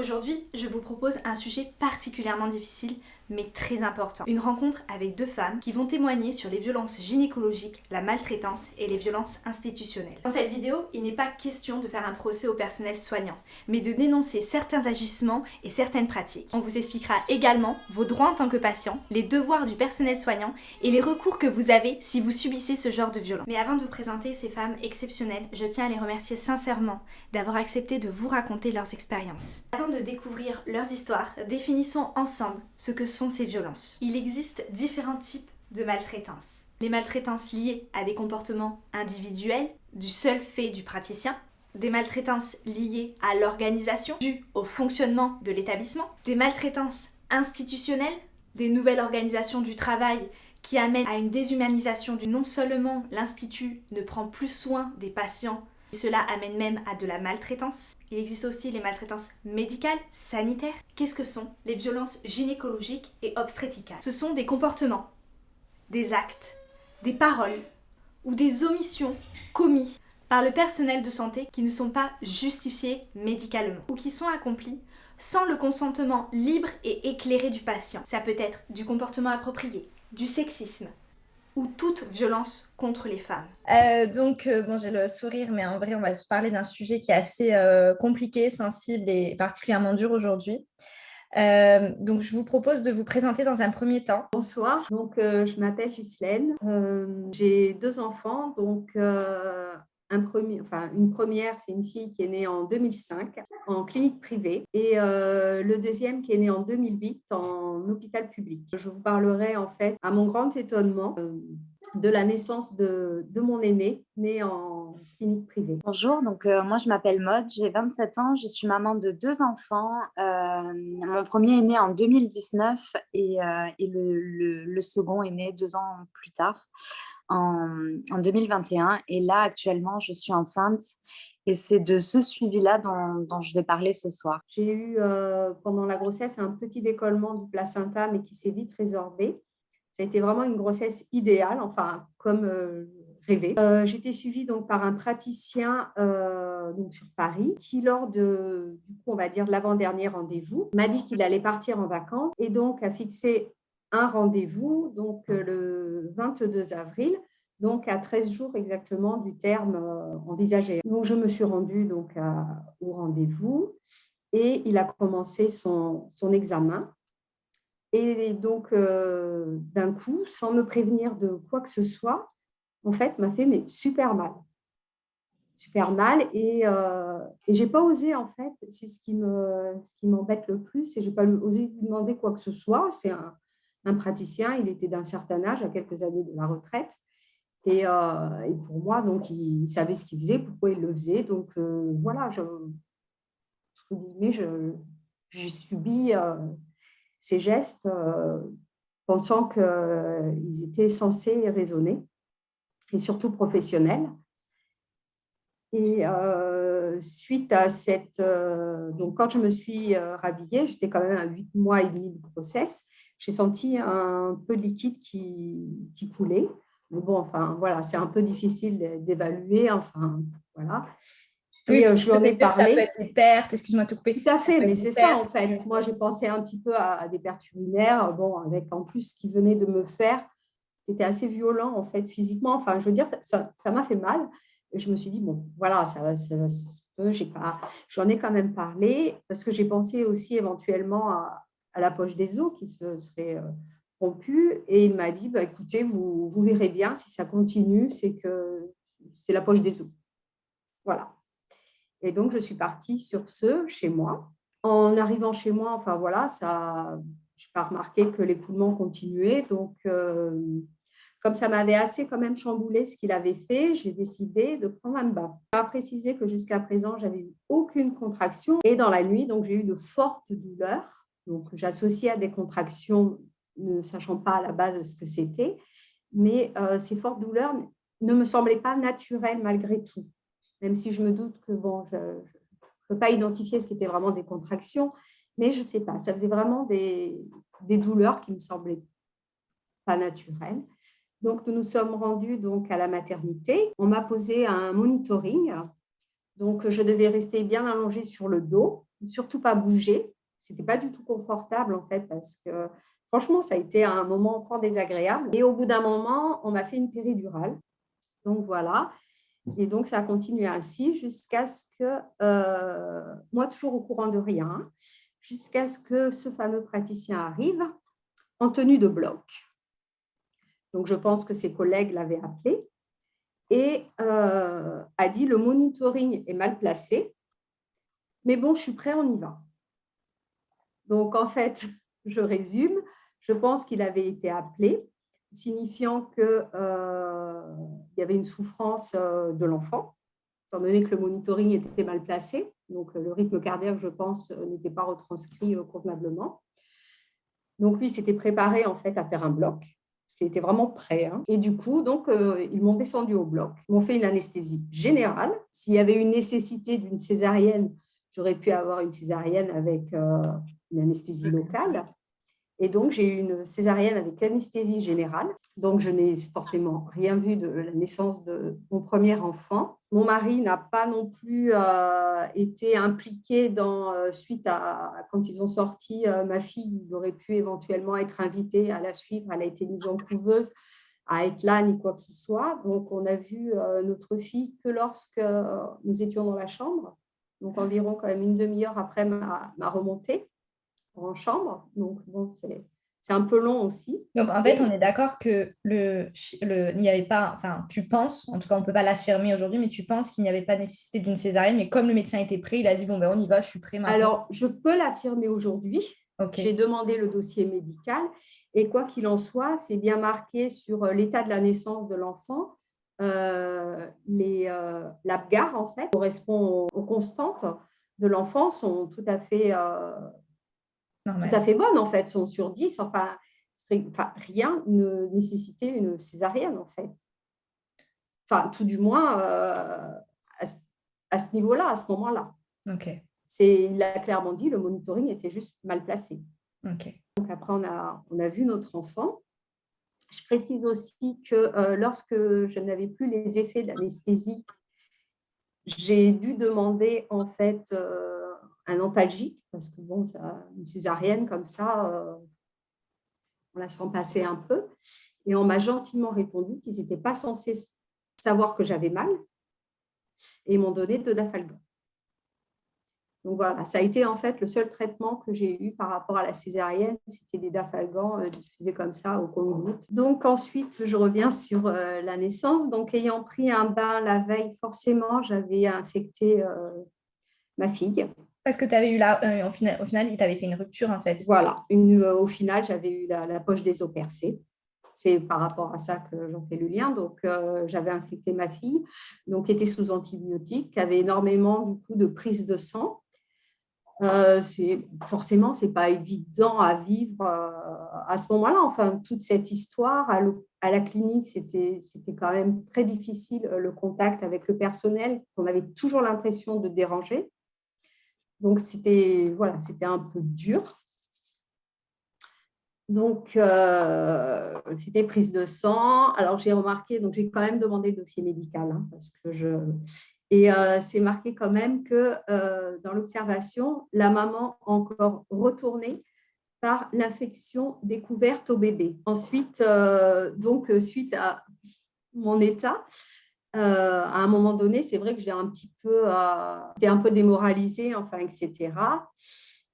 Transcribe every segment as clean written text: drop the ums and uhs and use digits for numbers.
Aujourd'hui, je vous propose un sujet particulièrement difficile, mais très important. Une rencontre avec deux femmes qui vont témoigner sur les violences gynécologiques, la maltraitance et les violences institutionnelles. Dans cette vidéo, il n'est pas question de faire un procès au personnel soignant, mais de dénoncer certains agissements et certaines pratiques. On vous expliquera également vos droits en tant que patient, les devoirs du personnel soignant et les recours que vous avez si vous subissez ce genre de violence. Mais avant de vous présenter ces femmes exceptionnelles, je tiens à les remercier sincèrement d'avoir accepté de vous raconter leurs expériences. Avant de découvrir leurs histoires, définissons ensemble ce que sont ces violences. Il existe différents types de maltraitance. Les maltraitances liées à des comportements individuels, du seul fait du praticien, des maltraitances liées à l'organisation, dues au fonctionnement de l'établissement, des maltraitances institutionnelles, des nouvelles organisations du travail qui amènent à une déshumanisation du non seulement l'institut ne prend plus soin des patients, et cela amène même à de la maltraitance. Il existe aussi les maltraitances médicales, sanitaires. Qu'est-ce que sont les violences gynécologiques et obstétricales? Ce sont des comportements, des actes, des paroles ou des omissions commis par le personnel de santé qui ne sont pas justifiés médicalement ou qui sont accomplis sans le consentement libre et éclairé du patient. Ça peut être du comportement approprié, du sexisme, ou toute violence contre les femmes. Bon, j'ai le sourire, mais en vrai, on va se parler d'un sujet qui est assez compliqué, sensible et particulièrement dur aujourd'hui. Donc, je vous propose de vous présenter dans un premier temps. Bonsoir, je m'appelle Ghislaine, j'ai deux enfants, une première, c'est une fille qui est née en 2005 en clinique privée et le deuxième qui est né en 2008 en hôpital public. Je vous parlerai en fait, à mon grand étonnement, de la naissance de mon aîné, né en clinique privée. Bonjour, moi je m'appelle Maud, j'ai 27 ans, je suis maman de deux enfants. Mon premier est né en 2019 et le second est né 2 ans plus tard, en 2021. Et là, actuellement, je suis enceinte et c'est de ce suivi-là dont je vais parler ce soir. J'ai eu pendant la grossesse un petit décollement du placenta, mais qui s'est vite résorbé. Ça a été vraiment une grossesse idéale, enfin, comme rêvé. J'ai été suivie donc, par un praticien sur Paris qui, lors de l'avant-dernier rendez-vous, m'a dit qu'il allait partir en vacances et donc a fixé un rendez-vous le 22 avril, donc à 13 jours exactement du terme envisagé. Donc, je me suis rendue au rendez-vous et il a commencé son examen. Et donc, d'un coup, sans me prévenir de quoi que ce soit, en fait, m'a fait super mal. Super mal. Et je n'ai pas osé, en fait, c'est ce qui m'embête le plus, et je n'ai pas osé lui demander quoi que ce soit. C'est un praticien, il était d'un certain âge, à quelques années de la retraite. Et pour moi, donc, il savait ce qu'il faisait, pourquoi il le faisait. Donc, voilà, j'ai subi ces gestes pensant qu'ils étaient censés raisonner et surtout professionnels. Et suite à donc quand je me suis rhabillée, j'étais quand même à 8 mois et demi de grossesse, j'ai senti un peu de liquide qui coulait. Mais bon, enfin, voilà, c'est un peu difficile d'évaluer, enfin, voilà. Oui, je lui en ai parlé. Ça peut être des pertes, excuse-moi de te couper. Tout à fait, mais c'est ça en fait. Moi, j'ai pensé un petit peu à des pertes urinaires, bon, avec en plus ce qui venait de me faire, c'était assez violent en fait physiquement. Enfin, je veux dire, ça m'a fait mal. Et je me suis dit, bon, voilà, ça se peut, j'en ai quand même parlé, parce que j'ai pensé aussi éventuellement à la poche des os qui se serait rompue. Et il m'a dit, bah, écoutez, vous verrez bien, si ça continue, c'est la poche des os. Voilà. Et donc, je suis partie sur chez moi. En arrivant chez moi, enfin voilà, je n'ai pas remarqué que l'écoulement continuait. Donc, comme ça m'avait assez quand même chamboulé ce qu'il avait fait, j'ai décidé de prendre un bain. Je dois préciser que jusqu'à présent, j'avais eu aucune contraction. Et dans la nuit, donc, j'ai eu de fortes douleurs. Donc, j'associais à des contractions, ne sachant pas à la base ce que c'était. Mais ces fortes douleurs ne me semblaient pas naturelles malgré tout. Même si je me doute que bon, je ne peux pas identifier ce qui était vraiment des contractions, mais je ne sais pas, ça faisait vraiment des douleurs qui ne me semblaient pas naturelles. Donc, nous nous sommes rendus à la maternité. On m'a posé un monitoring. Donc, je devais rester bien allongée sur le dos. surtout pas bouger. C'était pas du tout confortable en fait parce que franchement, ça a été un moment fort désagréable. Et au bout d'un moment, on m'a fait une péridurale. Donc voilà. Et donc, ça a continué ainsi jusqu'à ce que, moi, toujours au courant de rien, jusqu'à ce que ce fameux praticien arrive en tenue de bloc. Donc, je pense que ses collègues l'avaient appelé et a dit le monitoring est mal placé, mais bon, je suis prêt, on y va. Donc, en fait, je résume, je pense qu'il avait été appelé, signifiant qu'il y avait une souffrance de l'enfant, étant donné que le monitoring était mal placé. Donc, le rythme cardiaque, je pense, n'était pas retranscrit convenablement. Donc, lui s'était préparé en fait à faire un bloc, parce qu'il était vraiment prêt. Hein. Et du coup, donc, ils m'ont descendu au bloc. Ils m'ont fait une anesthésie générale. S'il y avait une nécessité d'une césarienne, j'aurais pu avoir une césarienne avec une anesthésie locale. Et donc, j'ai eu une césarienne avec anesthésie générale. Donc, je n'ai forcément rien vu de la naissance de mon premier enfant. Mon mari n'a pas non plus été impliqué suite à quand ils ont sorti ma fille. Il aurait pu éventuellement être invité à la suivre. Elle a été mise en couveuse, à être là, ni quoi que ce soit. Donc, on a vu notre fille que lorsque nous étions dans la chambre. Donc, environ quand même une demi-heure après ma remontée en chambre. Donc, bon, c'est un peu long aussi. Donc, en fait, on est d'accord que il n'y avait pas, enfin, tu penses, en tout cas, on ne peut pas l'affirmer aujourd'hui, mais tu penses qu'il n'y avait pas nécessité d'une césarienne, mais comme le médecin était prêt, il a dit, bon, ben, on y va, je suis prêt maintenant. Alors, je peux l'affirmer aujourd'hui. Okay. J'ai demandé le dossier médical et quoi qu'il en soit, c'est bien marqué sur l'état de la naissance de l'enfant. L'APGAR, en fait, correspond aux constantes de l'enfant, sont tout à fait bonnes, en fait, sont sur 10. Enfin, rien ne nécessitait une césarienne, en fait. Enfin, tout du moins, à ce niveau-là, à ce moment-là. Okay. Il a clairement dit, le monitoring était juste mal placé. Okay. Donc, après, on a vu notre enfant. Je précise aussi que lorsque je n'avais plus les effets de l'anesthésie, j'ai dû demander, en fait, un antalgique, parce que bon, une césarienne comme ça, on la sent passer un peu. Et on m'a gentiment répondu qu'ils n'étaient pas censés savoir que j'avais mal et ils m'ont donné de Dafalgan. Donc voilà, ça a été en fait le seul traitement que j'ai eu par rapport à la césarienne, c'était des Dafalgan diffusés comme ça au compte-gouttes. Donc ensuite, je reviens sur la naissance. Donc ayant pris un bain la veille, forcément, j'avais infecté ma fille. Parce que tu avais eu au final, il t'avait fait une rupture en fait. Voilà, au final, j'avais eu la poche des os percée. C'est par rapport à ça que j'en fais le lien. Donc, j'avais infecté ma fille, donc qui était sous antibiotiques, qui avait énormément du coup de prise de sang. Forcément, ce n'est pas évident à vivre à ce moment-là. Enfin, toute cette histoire à la clinique, c'était quand même très difficile, le contact avec le personnel. On avait toujours l'impression de déranger. Donc, c'était un peu dur. Donc, c'était prise de sang. Alors, j'ai remarqué, donc j'ai quand même demandé le dossier médical, hein, parce que Et c'est marqué quand même que dans l'observation, la maman a encore retourné par l'infection découverte au bébé. Ensuite, suite à mon état, à un moment donné, c'est vrai que j'ai été un peu démoralisée, enfin, etc.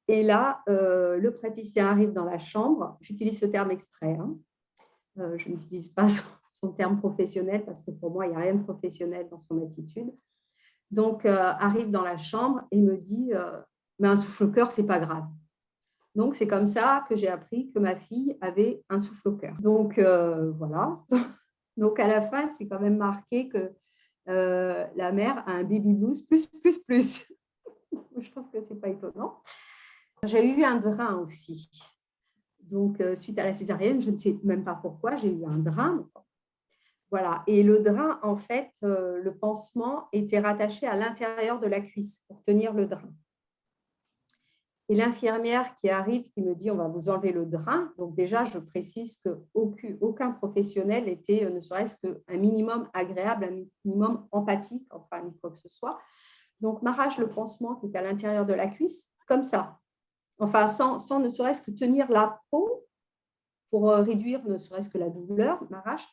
Et là, le praticien arrive dans la chambre. J'utilise ce terme exprès. Hein. Je n'utilise pas son terme professionnel parce que pour moi, il n'y a rien de professionnel dans son attitude. Donc, arrive dans la chambre et me dit mais un souffle-cœur, ce n'est pas grave. Donc, c'est comme ça que j'ai appris que ma fille avait un souffle-cœur. Donc, voilà. Donc, à la fin, c'est quand même marqué que la mère a un baby blues plus. Je trouve que ce n'est pas étonnant. J'ai eu un drain aussi. Donc, suite à la césarienne, je ne sais même pas pourquoi, j'ai eu un drain. Voilà. Et le drain, en fait, le pansement était rattaché à l'intérieur de la cuisse pour tenir le drain. Et l'infirmière qui arrive, qui me dit « on va vous enlever le drain ». Donc déjà, je précise qu'aucun professionnel était ne serait-ce qu'un minimum agréable, un minimum empathique, enfin, quoi que ce soit. Donc, m'arrache le pansement qui est à l'intérieur de la cuisse comme ça. Enfin, sans ne serait-ce que tenir la peau pour réduire ne serait-ce que la douleur, m'arrache.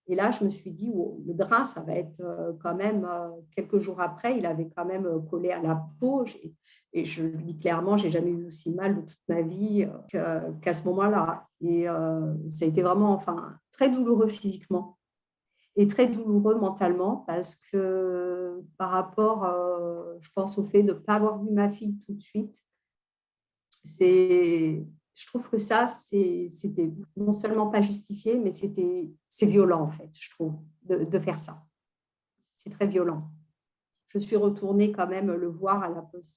Et là, je me suis dit, oh, le drain, ça va être quand même, quelques jours après, il avait quand même collé à la peau. Et je lui dis clairement, j'ai jamais eu aussi mal de toute ma vie qu'à ce moment-là. Et ça a été vraiment, enfin, très douloureux physiquement et très douloureux mentalement parce que par rapport, je pense, au fait de ne pas avoir vu ma fille tout de suite, je trouve que ça, c'était non seulement pas justifié, mais c'est violent, en fait, je trouve, de faire ça. C'est très violent. Je suis retournée quand même le voir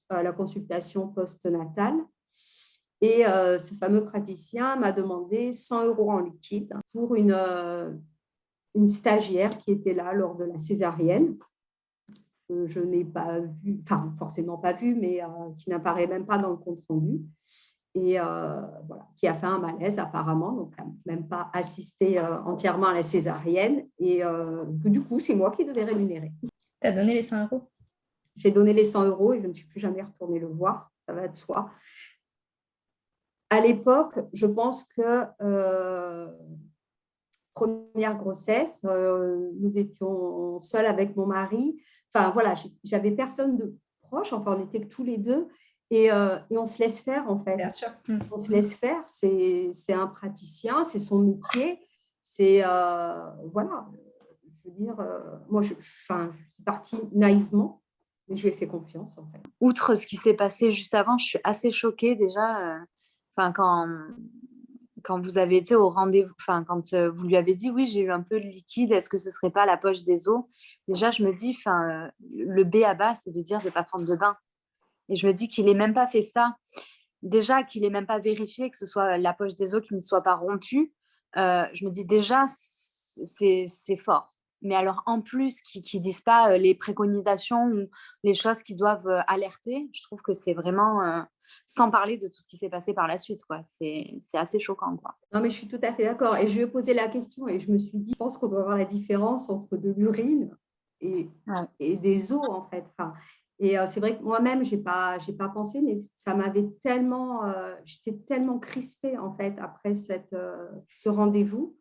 à la consultation postnatale. Et ce fameux praticien m'a demandé 100 € en liquide pour une stagiaire qui était là lors de la césarienne. Je n'ai pas vu, enfin forcément pas vu, mais qui n'apparaît même pas dans le compte rendu. Et voilà, qui a fait un malaise apparemment, donc même pas assisté entièrement à la césarienne. Et que du coup, c'est moi qui devais rémunérer. Tu as donné les 100 €? J'ai donné les 100 € et je ne suis plus jamais retournée le voir, ça va de soi. À l'époque, je pense que première grossesse, nous étions seuls avec mon mari. Enfin voilà, j'avais personne de proche, enfin on n'était que tous les deux. Et on se laisse faire, en fait. Bien sûr. On se laisse faire. C'est un praticien, c'est son métier. C'est, voilà, je veux dire, moi, je suis partie naïvement, mais je lui ai fait confiance, en fait. Outre ce qui s'est passé juste avant, je suis assez choquée déjà. Quand vous avez été au rendez-vous, quand vous lui avez dit oui, j'ai eu un peu de liquide, est-ce que ce serait pas la poche des os? Déjà, je me dis, le B à bas, c'est de dire de ne pas prendre de bain. Et je me dis qu'il n'ait même pas fait ça. Déjà, qu'il n'ait même pas vérifié que ce soit la poche des os qui ne soit pas rompue. Je me dis déjà, c'est fort. Mais alors, en plus, qu'ils ne disent pas les préconisations ou les choses qui doivent alerter, je trouve que c'est vraiment, sans parler de tout ce qui s'est passé par la suite, quoi. C'est assez choquant, quoi. Non, mais je suis tout à fait d'accord. Et je lui ai posé la question et je me suis dit, je pense qu'on doit voir la différence entre de l'urine et des os, en fait. Enfin, et c'est vrai que moi-même, j'ai pas pensé, mais ça m'avait tellement, j'étais tellement crispée, en fait, après ce rendez-vous.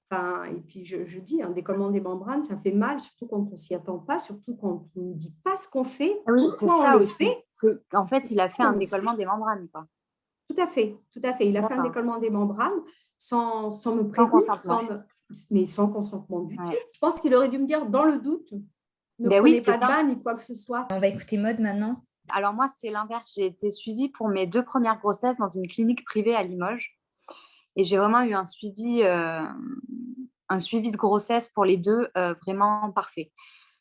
Enfin, et puis, je dis, un décollement des membranes, ça fait mal, surtout quand on ne s'y attend pas, surtout quand on ne dit pas ce qu'on fait. Oui, c'est Pourquoi ça on le aussi. fait? En fait, il a fait On un le décollement fait. des membranes, quoi. Tout à fait, tout à fait. Il a fait un D'accord. décollement des membranes sans me Sans prévenir, consentement. mais sans consentement du tout. Ouais. Je pense qu'il aurait dû me dire, dans le doute, ne Ben prenez oui, pas c'est de ça. bain ni quoi que ce soit. On va écouter Maud maintenant. Alors moi, c'est l'inverse. J'ai été suivie pour mes 2 premières grossesses dans une clinique privée à Limoges. Et j'ai vraiment eu un suivi de grossesse pour les 2 vraiment parfait.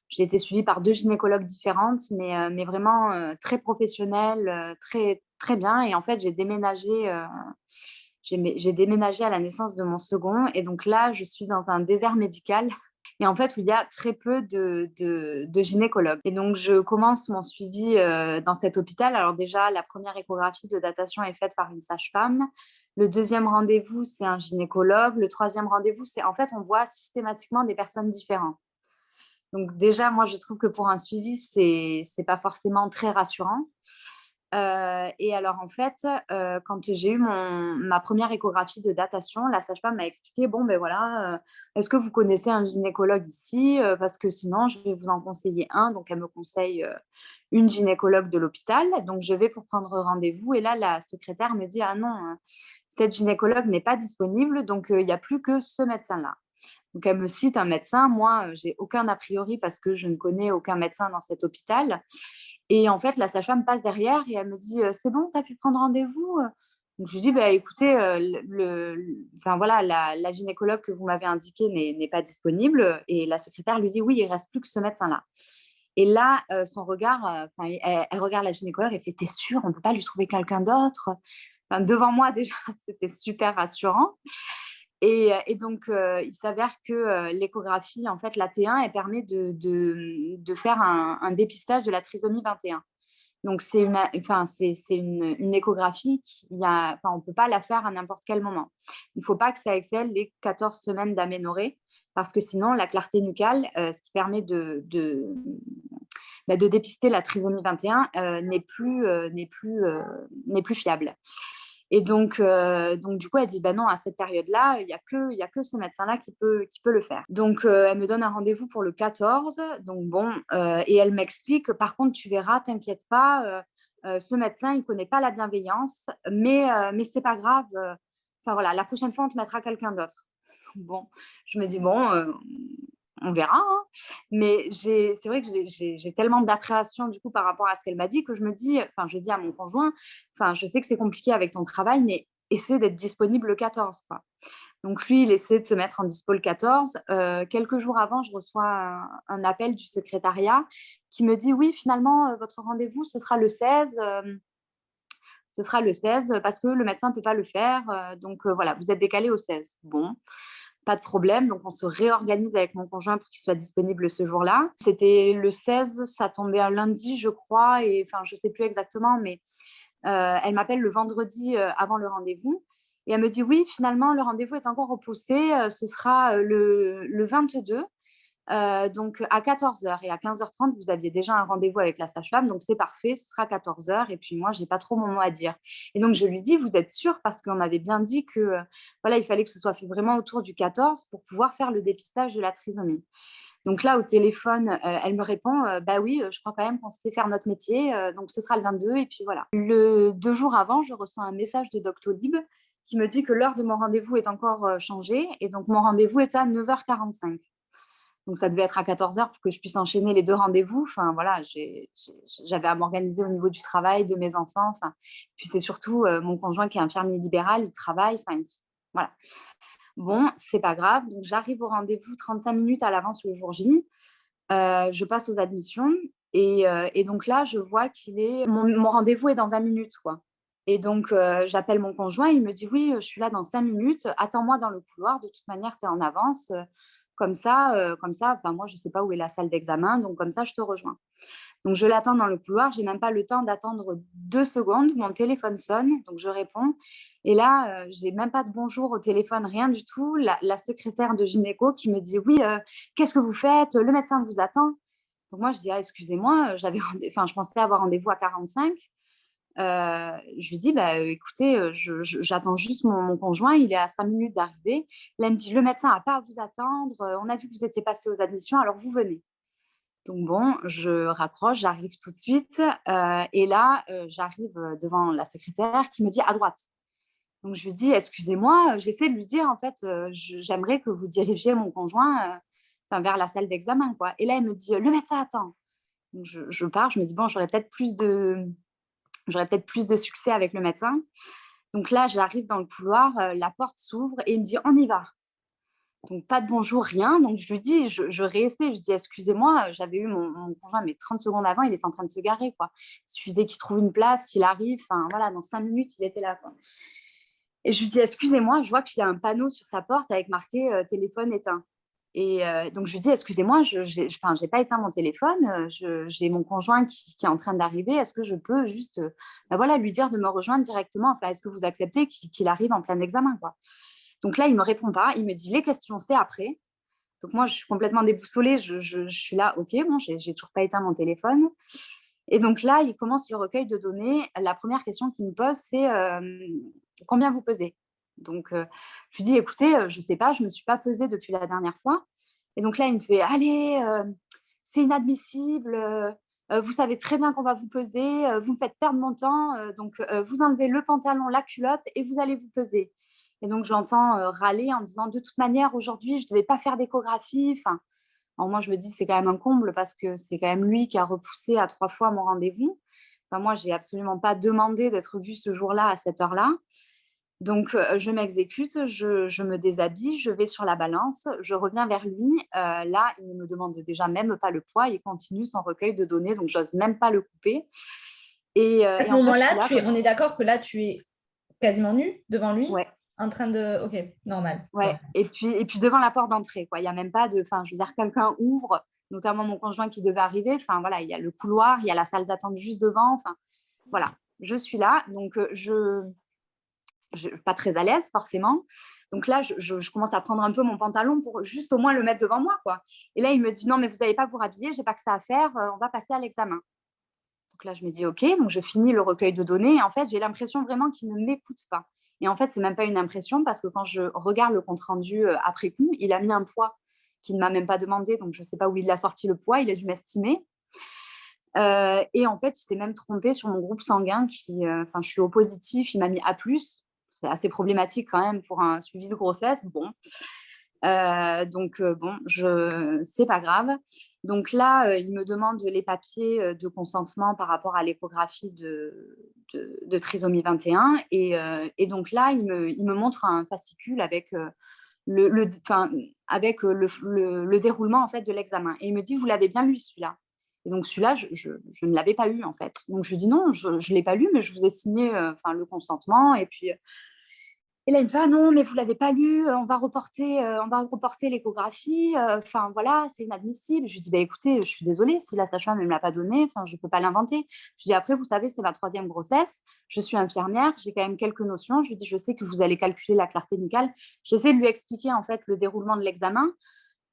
J'ai été suivie par 2 gynécologues différentes, mais vraiment très professionnelles, très, très bien. Et en fait, j'ai déménagé à la naissance de mon second. Et donc là, je suis dans un désert médical. Et en fait, où il y a très peu de gynécologues. Et donc, je commence mon suivi dans cet hôpital. Alors déjà, la première échographie de datation est faite par une sage-femme. Le deuxième rendez-vous, c'est un gynécologue. Le troisième rendez-vous, en fait, on voit systématiquement des personnes différentes. Donc déjà, moi, je trouve que pour un suivi, c'est pas forcément très rassurant. Et alors, en fait, quand j'ai eu ma première échographie de datation, la sage-femme m'a expliqué, bon, ben voilà, est-ce que vous connaissez un gynécologue ici? Parce que sinon, je vais vous en conseiller un. Donc, elle me conseille une gynécologue de l'hôpital. Donc, je vais pour prendre rendez-vous. Et là, la secrétaire me dit, ah non, cette gynécologue n'est pas disponible. Donc, il n'y a plus que ce médecin-là. Donc, elle me cite un médecin. Moi, j'ai aucun a priori parce que je ne connais aucun médecin dans cet hôpital. Et en fait, la sage-femme passe derrière et elle me dit c'est bon, tu as pu prendre rendez-vous? Donc, je lui dis bah, écoutez, voilà, la gynécologue que vous m'avez indiquée n'est pas disponible. Et la secrétaire lui dit oui, il ne reste plus que ce médecin-là. Et là, son regard, elle regarde la gynécologue et fait t'es sûre, on ne peut pas lui trouver quelqu'un d'autre? Devant moi, déjà, c'était super rassurant. Et donc, il s'avère que l'échographie, en fait, la T1, elle permet de faire un dépistage de la trisomie 21. Donc, c'est une échographie on ne peut pas la faire à n'importe quel moment. Il ne faut pas que ça excède les 14 semaines d'aménorrhée parce que sinon, la clarté nucale, ce qui permet de dépister la trisomie 21 n'est plus fiable. Et donc, du coup, elle dit, non, à cette période-là, il y a que ce médecin-là qui peut le faire. Donc, elle me donne un rendez-vous pour le 14. Donc, bon, et elle m'explique, par contre, tu verras, t'inquiète pas, ce médecin, il ne connaît pas la bienveillance, mais ce n'est pas grave. Enfin, voilà, la prochaine fois, on te mettra quelqu'un d'autre. Bon, je me dis, bon, on verra, hein. Mais c'est vrai que j'ai tellement d'appréhension du coup par rapport à ce qu'elle m'a dit que je dis à mon conjoint, je sais que c'est compliqué avec ton travail, mais essaie d'être disponible le 14, quoi. Donc lui, il essaie de se mettre en dispo le 14. Quelques jours avant, je reçois un appel du secrétariat qui me dit, oui, finalement, votre rendez-vous, ce sera le 16. Ce sera le 16 parce que le médecin ne peut pas le faire. Donc voilà, vous êtes décalé au 16. Bon, pas de problème. Donc on se réorganise avec mon conjoint pour qu'il soit disponible ce jour-là. C'était le 16, ça tombait un lundi, je crois. Et je ne sais plus exactement, mais elle m'appelle le vendredi avant le rendez-vous. Et elle me dit, oui, finalement, le rendez-vous est encore repoussé. Ce sera le 22. Donc à 14h et à 15h30, vous aviez déjà un rendez-vous avec la sage-femme, donc c'est parfait, ce sera 14h et puis moi, j'ai pas trop mon mot à dire. Et donc je lui dis, vous êtes sûre? Parce qu'on m'avait bien dit que voilà, il fallait que ce soit fait vraiment autour du 14 pour pouvoir faire le dépistage de la trisomie. Donc là, au téléphone, elle me répond, bah oui, je crois quand même qu'on sait faire notre métier, donc ce sera le 22 et puis voilà. 2 jours avant, je reçois un message de Doctolib qui me dit que l'heure de mon rendez-vous est encore changée et donc mon rendez-vous est à 9h45. Donc, ça devait être à 14h pour que je puisse enchaîner les 2 rendez-vous. Enfin, voilà, j'avais à m'organiser au niveau du travail, de mes enfants. Enfin, puis, c'est surtout mon conjoint qui est infirmier libéral, il travaille. Enfin, voilà. Bon, c'est pas grave. Donc, j'arrive au rendez-vous 35 minutes à l'avance le jour J. Je passe aux admissions. Et donc là, je vois mon rendez-vous est dans 20 minutes, quoi. Et donc, j'appelle mon conjoint. Il me dit, oui, je suis là dans 5 minutes. Attends-moi dans le couloir. De toute manière, tu es en avance. Comme ça, moi, je ne sais pas où est la salle d'examen, donc comme ça, je te rejoins. Donc, je l'attends dans le couloir. Je n'ai même pas le temps d'attendre 2 secondes. Mon téléphone sonne, donc je réponds. Et là, je n'ai même pas de bonjour au téléphone, rien du tout. La secrétaire de gynéco qui me dit, oui, qu'est-ce que vous faites? Le médecin vous attend. Donc, moi, je dis, excusez-moi, je pensais avoir rendez-vous à 45. Je lui dis, écoutez, j'attends juste mon conjoint, il est à 5 minutes d'arriver. Là, elle me dit, le médecin n'a pas à vous attendre, on a vu que vous étiez passé aux admissions, alors vous venez. Donc bon, je raccroche, j'arrive tout de suite. Et là, j'arrive devant la secrétaire qui me dit, à droite. Donc je lui dis, excusez-moi, j'essaie de lui dire, en fait, j'aimerais que vous dirigiez mon conjoint vers la salle d'examen, quoi. Et là, elle me dit, le médecin attend. Donc je pars, je me dis, bon, j'aurais peut-être plus de succès avec le médecin. Donc là, j'arrive dans le couloir, la porte s'ouvre et il me dit, on y va. Donc pas de bonjour, rien. Donc je lui dis, je réessaie, je dis, excusez-moi, j'avais eu mon conjoint, mais 30 secondes avant, il était en train de se garer, quoi. Il suffisait qu'il trouve une place, qu'il arrive, enfin voilà, dans 5 minutes, il était là, quoi. Et je lui dis, excusez-moi, je vois qu'il y a un panneau sur sa porte avec marqué téléphone éteint. Et donc, je lui dis, excusez-moi, je n'ai pas éteint mon téléphone, j'ai mon conjoint qui est en train d'arriver, est-ce que je peux juste lui dire de me rejoindre directement, enfin, est-ce que vous acceptez qu'il arrive en plein examen, quoi. Donc là, il ne me répond pas, il me dit, les questions, c'est après. Donc moi, je suis complètement déboussolée, je suis là, ok, bon, j'ai toujours pas éteint mon téléphone. Et donc là, il commence le recueil de données. La première question qu'il me pose, c'est combien vous pesez? Donc, je lui dis, écoutez, je ne sais pas, je ne me suis pas pesée depuis la dernière fois. Et donc là, il me fait, allez, c'est inadmissible, vous savez très bien qu'on va vous peser, vous me faites perdre mon temps, donc vous enlevez le pantalon, la culotte et vous allez vous peser. Et donc, j'entends râler en disant, de toute manière, aujourd'hui, je ne devais pas faire d'échographie. Enfin, alors moi, je me dis, c'est quand même un comble parce que c'est quand même lui qui a repoussé à 3 fois mon rendez-vous. Enfin, moi, je n'ai absolument pas demandé d'être vue ce jour-là à cette heure-là. Donc, je m'exécute, je me déshabille, je vais sur la balance, je reviens vers lui. Là, il ne me demande déjà même pas le poids, il continue son recueil de données, donc j'ose même pas le couper. À ce moment-là, on est d'accord que là, tu es quasiment nue devant lui, ouais. En train de... Ok, normal. Ouais. Et puis devant la porte d'entrée, quoi. Il n'y a même pas de... Enfin, je veux dire, quelqu'un ouvre, notamment mon conjoint qui devait arriver. Enfin, voilà, il y a le couloir, il y a la salle d'attente juste devant. Enfin, voilà, je suis là. Donc, je pas très à l'aise, forcément. Donc là, je commence à prendre un peu mon pantalon pour juste au moins le mettre devant moi, quoi. Et là, il me dit: «Non, mais vous n'allez pas vous rhabiller, j'ai pas que ça à faire, on va passer à l'examen». Donc là, je me dis: «OK». Donc je finis le recueil de données et en fait, j'ai l'impression vraiment qu'il ne m'écoute pas. Et en fait, c'est même pas une impression parce que quand je regarde le compte rendu, après coup, il a mis un poids qu'il ne m'a même pas demandé, donc je ne sais pas où il a sorti le poids, il a dû m'estimer. Et en fait, il s'est même trompé sur mon groupe sanguin enfin, je suis O positif, il m'a mis A+. C'est assez problématique quand même pour un suivi de grossesse. Bon, bon, c'est pas grave. Donc là, il me demande les papiers, de consentement par rapport à l'échographie de trisomie 21 et donc là, il me montre un fascicule avec, enfin, avec, le déroulement en fait de l'examen et il me dit: «Vous l'avez bien lu celui-là?» Et donc celui-là, je ne l'avais pas eu en fait. Donc je lui dis: «Non, je ne l'ai pas lu, mais je vous ai signé, enfin le consentement» et puis, et là, il me fait: «Ah non, mais vous l'avez pas lu, on va reporter l'échographie, enfin voilà, c'est inadmissible». Je lui dis: «Bah écoutez, je suis désolée, si la sage-femme elle me l'a pas donné, enfin je peux pas l'inventer». Je lui dis: «Après, vous savez, c'est ma 3e grossesse, je suis infirmière, j'ai quand même quelques notions». Je lui dis: «Je sais que vous allez calculer la clarté nucale». J'essaie de lui expliquer en fait le déroulement de l'examen,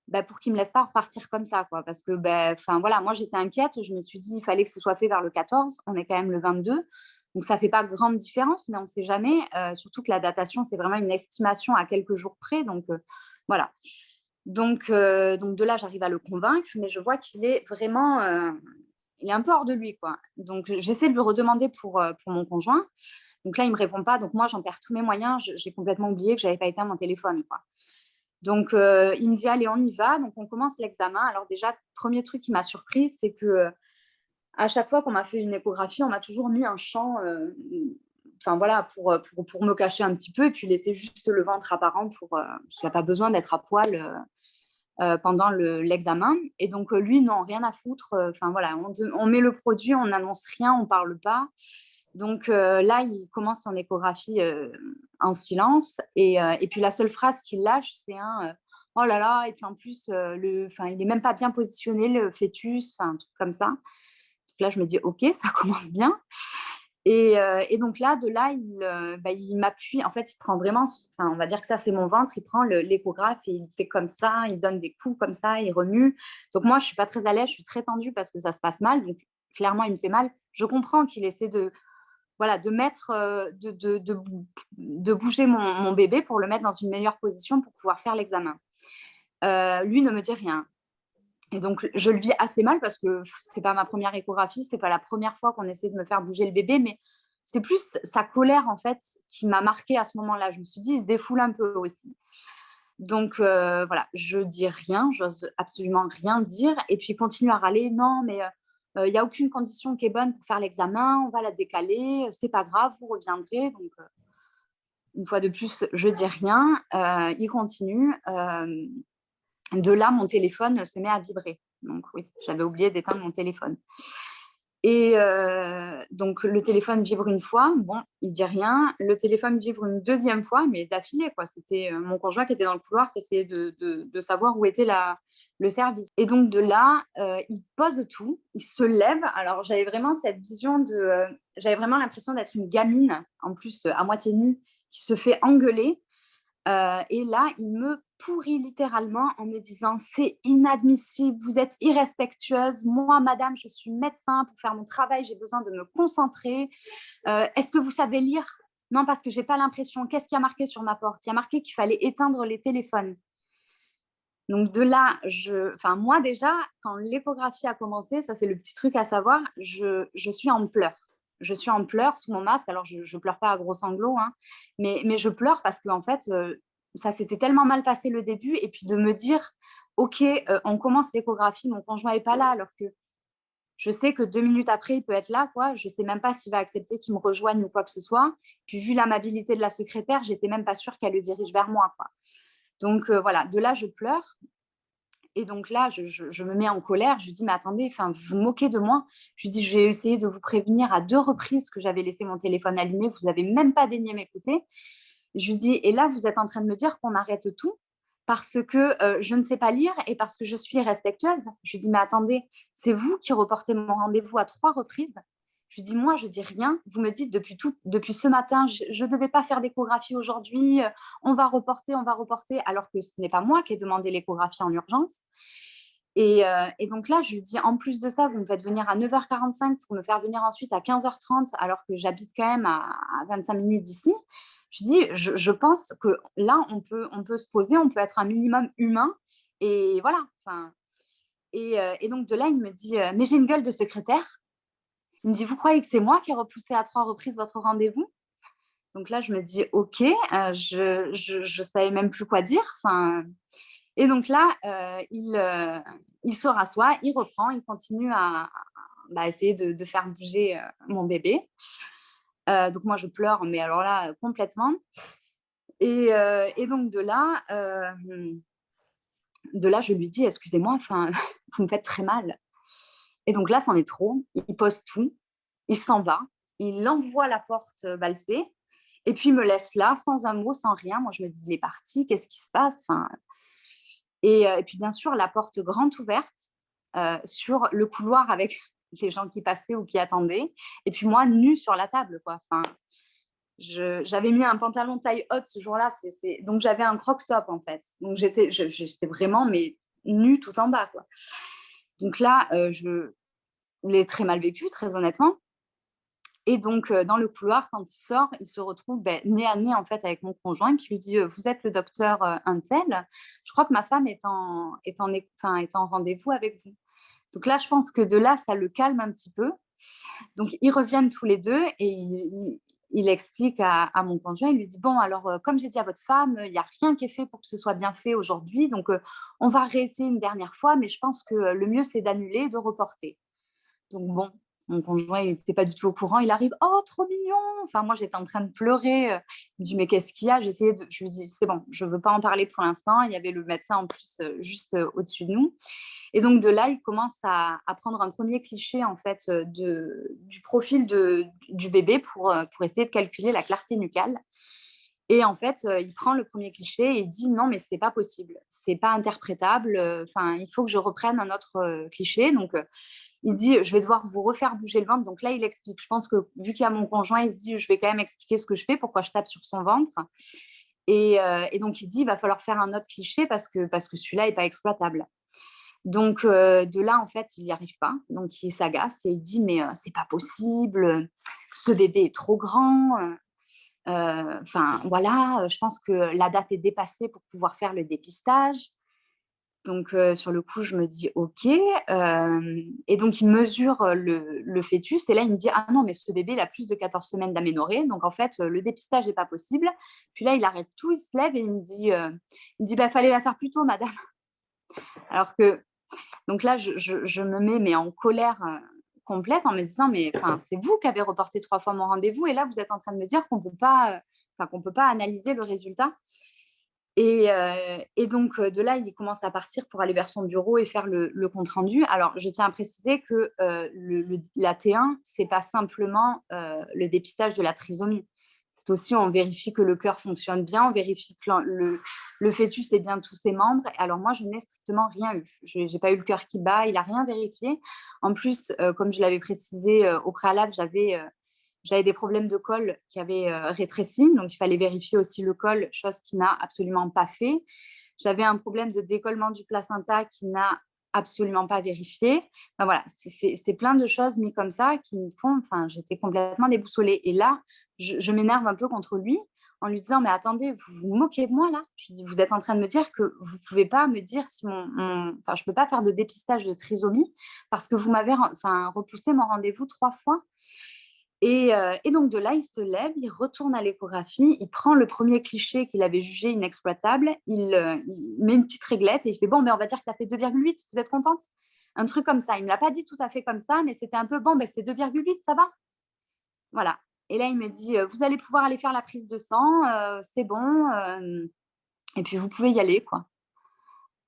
bah, pour qu'il me laisse pas repartir comme ça, quoi. Parce que, bah, enfin voilà, moi j'étais inquiète, je me suis dit: «Il fallait que ce soit fait vers le 14, on est quand même le 22, donc ça fait pas grande différence, mais on ne sait jamais», surtout que la datation, c'est vraiment une estimation à quelques jours près, donc voilà. Donc de là, j'arrive à le convaincre, mais je vois qu'il est vraiment, il est un peu hors de lui, quoi. Donc j'essaie de lui redemander pour mon conjoint. Donc là, il me répond pas, donc moi, j'en perds tous mes moyens. J'ai complètement oublié que j'avais pas éteint mon téléphone, quoi. Donc il me dit: «Allez, on y va». Donc on commence l'examen. Alors déjà, premier truc qui m'a surprise, c'est que, à chaque fois qu'on m'a fait une échographie, on m'a toujours mis un champ, enfin voilà, pour me cacher un petit peu et puis laisser juste le ventre apparent parce qu'il y a pas besoin d'être à poil, pendant l'examen. Et donc lui, non, rien à foutre, enfin voilà, on met le produit, on n'annonce rien, on parle pas. Donc là, il commence son échographie, en silence et puis la seule phrase qu'il lâche, c'est un, «Oh là là» et puis en plus, enfin, il est même pas bien positionné le fœtus, enfin un truc comme ça. Donc là, je me dis: «OK, ça commence bien». Et donc là, de là, il m'appuie. En fait, il prend vraiment, enfin, on va dire que ça, c'est mon ventre. Il prend l'échographe et il fait comme ça, il donne des coups comme ça, il remue. Donc moi, je suis pas très à l'aise, je suis très tendue parce que ça se passe mal. Donc clairement, il me fait mal. Je comprends qu'il essaie de, voilà, de mettre, de bouger mon bébé pour le mettre dans une meilleure position pour pouvoir faire l'examen. Lui ne me dit rien. Et donc, je le vis assez mal parce que c'est pas ma première échographie, c'est pas la première fois qu'on essaie de me faire bouger le bébé, mais c'est plus sa colère, en fait, qui m'a marquée à ce moment-là. Je me suis dit: «Il se défoule un peu aussi». Donc voilà, je dis rien, j'ose absolument rien dire et puis il continue à râler: «Non, mais il y a aucune condition qui est bonne pour faire l'examen, on va la décaler, c'est pas grave, vous reviendrez». Donc une fois de plus, je dis rien, il continue, de là, mon téléphone se met à vibrer. Donc oui, j'avais oublié d'éteindre mon téléphone. Et donc le téléphone vibre une fois, bon, il dit rien. Le téléphone vibre une deuxième fois, mais d'affilée, quoi. C'était, mon conjoint qui était dans le couloir, qui essayait de savoir où était le service. Et donc de là, il pose tout, il se lève. Alors j'avais vraiment cette vision j'avais vraiment l'impression d'être une gamine, en plus, à moitié nue, qui se fait engueuler. Et là, il me pourrit littéralement en me disant: «C'est inadmissible, vous êtes irrespectueuse. Moi, madame, je suis médecin. Pour faire mon travail, j'ai besoin de me concentrer. Est-ce que vous savez lire?» «Non, parce que j'ai pas l'impression». «Qu'est-ce qu'il y a marqué sur ma porte?» «Il y a marqué qu'il fallait éteindre les téléphones». Donc de là, enfin moi déjà, quand l'échographie a commencé, ça c'est le petit truc à savoir, je suis en pleurs. Je suis en pleurs sous mon masque. Alors je pleure pas à gros sanglots, hein, mais je pleure parce qu'en fait, ça s'était tellement mal passé le début et puis de me dire: «OK, on commence l'échographie, mon conjoint est pas là», alors que je sais que 2 minutes après, il peut être là, quoi. Je sais même pas s'il va accepter qu'il me rejoigne ou quoi que ce soit. Puis vu l'amabilité de la secrétaire, j'étais même pas sûre qu'elle le dirige vers moi, quoi. Donc voilà, de là, je pleure et donc là, je me mets en colère. Je lui dis: «Mais attendez, enfin, vous vous moquez de moi?» Je lui dis: «J'ai essayé de vous prévenir à 2 reprises que j'avais laissé mon téléphone allumé, vous avez même pas daigné m'écouter». Je lui dis: «Et là, vous êtes en train de me dire qu'on arrête tout parce que, je ne sais pas lire et parce que je suis irrespectueuse?» Je lui dis: «Mais attendez, c'est vous qui reportez mon rendez-vous à 3 reprises». Je lui dis, moi, je dis rien. Vous me dites depuis ce matin, je ne devais pas faire d'échographie aujourd'hui. On va reporter, alors que ce n'est pas moi qui ai demandé l'échographie en urgence. Et donc là, je lui dis, en plus de ça, vous me faites venir à 9h45 pour me faire venir ensuite à 15h30, alors que j'habite quand même à 25 minutes d'ici. Je dis, je pense que là, on peut se poser, on peut être un minimum humain. Et voilà. Et donc de là, il me dit, mais j'ai une gueule de secrétaire. Il me dit, vous croyez que c'est moi qui ai repoussé à 3 reprises votre rendez-vous? Donc là, je me dis, OK, je savais même plus quoi dire. Et donc là, il se rassoit, il reprend, il continue à essayer de faire bouger mon bébé. Donc moi, je pleure, mais alors là, complètement. Et donc de là, je lui dis, excusez-moi, vous me faites très mal. Et donc là, c'en est trop. Il pose tout, il s'en va, il envoie la porte valser, et puis il me laisse là, sans un mot, sans rien. Moi, je me dis, il est parti, qu'est-ce qui se passe? Et puis, bien sûr, la porte grande ouverte sur le couloir avec les gens qui passaient ou qui attendaient. Et puis moi, nue sur la table, quoi. J'avais mis un pantalon taille haute ce jour-là. Donc, j'avais un croc-top, en fait. Donc, j'étais vraiment mais, nue tout en bas, quoi. Donc là, je l'ai très mal vécu, très honnêtement. Et donc, dans le couloir, quand il sort, il se retrouve nez à nez en fait, avec mon conjoint qui lui dit vous êtes le docteur untel. Je crois que ma femme est en rendez-vous avec vous. Donc là, je pense que de là, ça le calme un petit peu. Donc, ils reviennent tous les deux et il explique à mon conjoint, il lui dit bon, alors, comme j'ai dit à votre femme, il n'y a rien qui est fait pour que ce soit bien fait aujourd'hui. Donc, on va réessayer une dernière fois, mais je pense que le mieux, c'est d'annuler et de reporter. Donc bon, mon conjoint, il n'était pas du tout au courant. Il arrive, oh, trop mignon. Moi, j'étais en train de pleurer. Il me dit, mais qu'est-ce qu'il y a? Je lui dis, c'est bon, je ne veux pas en parler pour l'instant. Il y avait le médecin en plus juste au-dessus de nous. Et donc, de là, il commence à prendre un premier cliché, en fait, du profil du bébé pour essayer de calculer la clarté nucale. Et en fait, il prend le premier cliché et il dit, non, mais ce n'est pas possible. Ce n'est pas interprétable. Il faut que je reprenne un autre cliché. Donc, il dit, je vais devoir vous refaire bouger le ventre. Donc là, il explique. Je pense que vu qu'il y a mon conjoint, il se dit, je vais quand même expliquer ce que je fais, pourquoi je tape sur son ventre. Et donc, il dit, il va falloir faire un autre cliché parce que celui-là n'est pas exploitable. Donc, de là, en fait, il n'y arrive pas. Donc, il s'agace et il dit, mais c'est pas possible. Ce bébé est trop grand. Voilà, je pense que la date est dépassée pour pouvoir faire le dépistage. Donc, sur le coup, je me dis OK. Et donc, il mesure le fœtus. Et là, il me dit ah non, mais ce bébé, il a plus de 14 semaines d'aménorrhée. Donc, en fait, le dépistage n'est pas possible. Puis là, il arrête tout, il se lève et il me dit bah, fallait la faire plus tôt, madame. Alors que, donc là, je me mets mais en colère complète en me disant mais c'est vous qui avez reporté 3 fois mon rendez-vous. Et là, vous êtes en train de me dire qu'on peut pas analyser le résultat. Et donc, de là, il commence à partir pour aller vers son bureau et faire le compte-rendu. Alors, je tiens à préciser que la T1, ce n'est pas simplement le dépistage de la trisomie. C'est aussi, on vérifie que le cœur fonctionne bien, on vérifie que le fœtus est bien tous ses membres. Alors, moi, je n'ai strictement rien eu. Je n'ai pas eu le cœur qui bat, il n'a rien vérifié. En plus, comme je l'avais précisé au préalable, j'avais des problèmes de col qui avaient rétréci, donc il fallait vérifier aussi le col, chose qu'il n'a absolument pas fait. J'avais un problème de décollement du placenta qui n'a absolument pas vérifié. Voilà, c'est plein de choses mises comme ça qui me font, j'étais complètement déboussolée. Et là, je m'énerve un peu contre lui en lui disant, mais attendez, vous vous moquez de moi là? Je lui dis, vous êtes en train de me dire que vous ne pouvez pas me dire si je ne peux pas faire de dépistage de trisomie parce que vous m'avez repoussé mon rendez-vous 3 fois. Et donc, de là, il se lève, il retourne à l'échographie, il prend le premier cliché qu'il avait jugé inexploitable, il met une petite réglette et il fait « Bon, on va dire que ça fait 2,8, vous êtes contente ?» Un truc comme ça. Il ne me l'a pas dit tout à fait comme ça, mais c'était un peu « Bon, c'est 2,8, ça va ?» Voilà. Et là, il me dit « Vous allez pouvoir aller faire la prise de sang, c'est bon, et puis vous pouvez y aller, quoi. »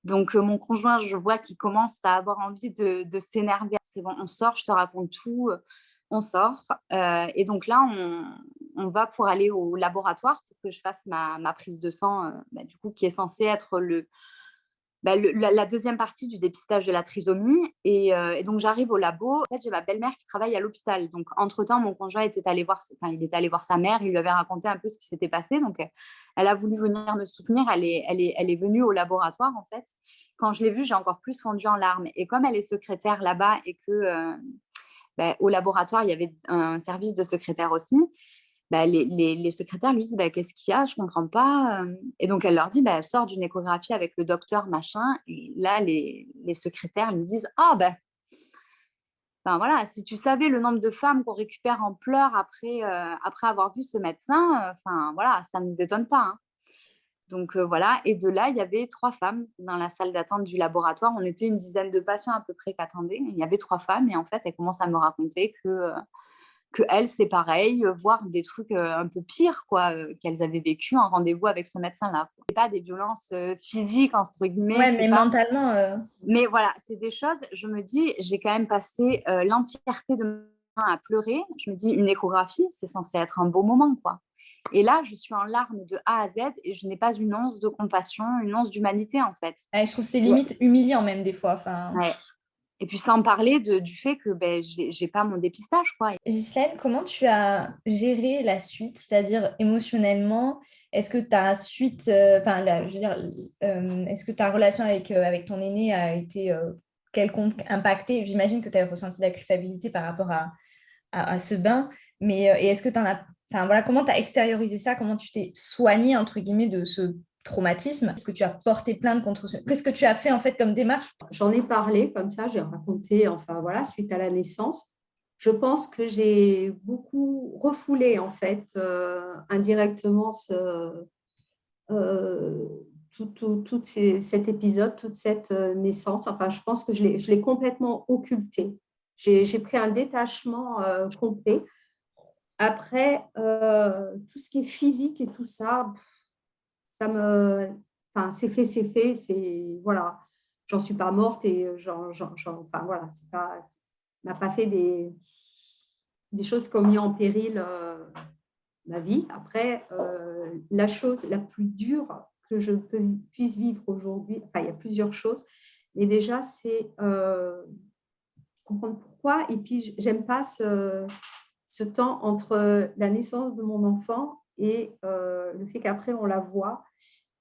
Donc, mon conjoint, je vois qu'il commence à avoir envie de s'énerver. C'est bon, on sort, je te raconte tout. On sort. Et donc là, on va pour aller au laboratoire pour que je fasse ma prise de sang, du coup, qui est censée être la deuxième partie du dépistage de la trisomie. Et donc, j'arrive au labo. En fait, j'ai ma belle-mère qui travaille à l'hôpital. Donc, entre-temps, mon conjoint il était allé voir sa mère. Il lui avait raconté un peu ce qui s'était passé. Donc, elle a voulu venir me soutenir. Elle est venue au laboratoire, en fait. Quand je l'ai vue, j'ai encore plus fondu en larmes. Et comme elle est secrétaire là-bas et que au laboratoire, il y avait un service de secrétaire aussi, les secrétaires lui disent qu'est-ce qu'il y a, je ne comprends pas. Et donc, elle leur dit elle sort d'une échographie avec le docteur, machin. Et là, les secrétaires lui disent voilà, si tu savais le nombre de femmes qu'on récupère en pleurs après avoir vu ce médecin, voilà, ça ne nous étonne pas. Hein. Donc, voilà. Et de là, il y avait 3 femmes dans la salle d'attente du laboratoire. On était une dizaine de patients à peu près qui attendaient. Il y avait 3 femmes. Et en fait, elles commencent à me raconter que elles, c'est pareil, voire des trucs un peu pires qu'elles avaient vécu en rendez-vous avec ce médecin-là. C'est pas des violences physiques, entre guillemets. Ouais, mais mentalement. Mais voilà, c'est des choses, je me dis, j'ai quand même passé l'entièreté de mon temps à pleurer. Je me dis, une échographie, c'est censé être un beau moment, quoi. Et là, je suis en larmes de A à Z et je n'ai pas une once de compassion, une once d'humanité, en fait. Je trouve que c'est limite humiliant même des fois. Ouais. Et puis sans parler du fait que j'ai pas mon dépistage, quoi. Ghislaine, comment tu as géré la suite, c'est-à-dire émotionnellement? Est-ce que ta suite, je veux dire, est-ce que ta relation avec ton aîné a été quelconque impactée? J'imagine que tu as ressenti de la culpabilité par rapport à ce bain, mais et est-ce que tu en as, voilà, comment tu as extériorisé ça? Comment tu t'es soignée, entre guillemets, de ce traumatisme? Est-ce que tu as porté plainte contre ce... Qu'est-ce que tu as fait en fait comme démarche? J'en ai parlé comme ça, j'ai raconté, voilà, suite à la naissance. Je pense que j'ai beaucoup refoulé en fait indirectement tout cet épisode, toute cette naissance. Enfin, je pense que je l'ai complètement occulté. J'ai pris un détachement complet. Après, tout ce qui est physique et tout ça, c'est fait, voilà, j'en suis pas morte et voilà, m'a pas fait des choses qui ont mis en péril ma vie. Après, la chose la plus dure que je puisse vivre aujourd'hui, il y a plusieurs choses, mais déjà, c'est comprendre pourquoi. Et puis, j'aime pas ce temps entre la naissance de mon enfant et le fait qu'après, on la voit.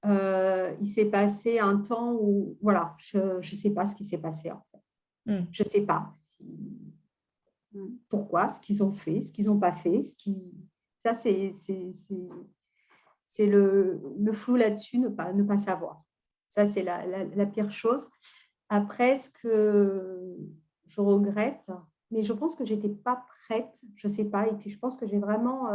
Il s'est passé un temps où, voilà, je ne sais pas ce qui s'est passé en fait. Je ne sais pas pourquoi, ce qu'ils ont fait, ce qu'ils n'ont pas fait. Ça, c'est le flou là-dessus, ne pas savoir. Ça, c'est la pire chose. Après, ce que je regrette, mais je pense que je n'étais pas prête, je ne sais pas. Et puis, je pense que j'ai vraiment...